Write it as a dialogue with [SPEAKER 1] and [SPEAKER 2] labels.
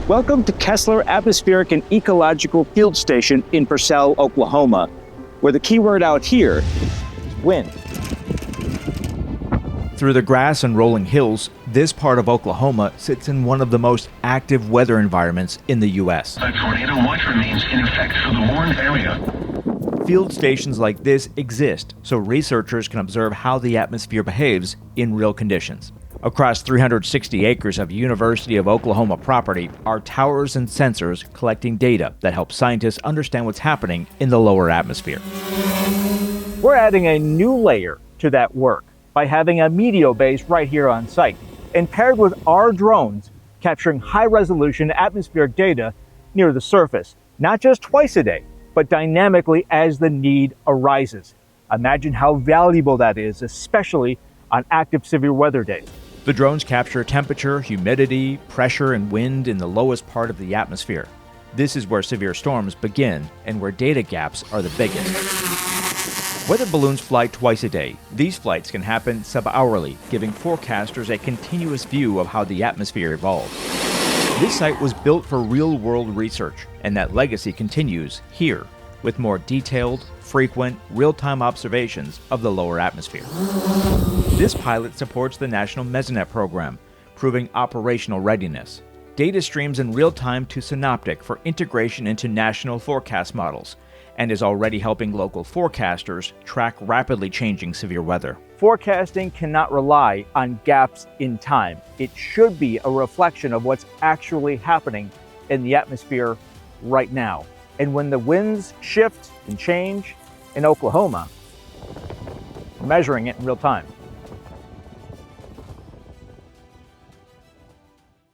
[SPEAKER 1] Welcome to Kessler Atmospheric and Ecological Field Station in Purcell, Oklahoma, where the keyword out here is wind. Through the grass and rolling hills, this part of Oklahoma sits in one of the most active weather environments in the U.S.
[SPEAKER 2] A tornado watch remains in effect for the warned area.
[SPEAKER 1] Field stations like this exist so researchers can observe how the atmosphere behaves in real conditions. Across 360 acres of University of Oklahoma property are towers and sensors collecting data that help scientists understand what's happening in the lower atmosphere. We're adding a new layer to that work by having a Meteobase right here on site, and paired with our drones capturing high-resolution atmospheric data near the surface, not just twice a day, but dynamically as the need arises. Imagine how valuable that is, especially on active severe weather days. The drones capture temperature, humidity, pressure, and wind in the lowest part of the atmosphere. This is where severe storms begin and where data gaps are the biggest. Weather balloons fly twice a day. These flights can happen sub-hourly, giving forecasters a continuous view of how the atmosphere evolved. This site was built for real-world research, and that legacy continues here, with more detailed, frequent, real-time observations of the lower atmosphere. This pilot supports the National Mesonet Program, proving operational readiness. Data streams in real time to Synoptic for integration into national forecast models, and is already helping local forecasters track rapidly changing severe weather. Forecasting cannot rely on gaps in time. It should be a reflection of what's actually happening in the atmosphere right now. And when the winds shift and change in Oklahoma, we're measuring it in real time.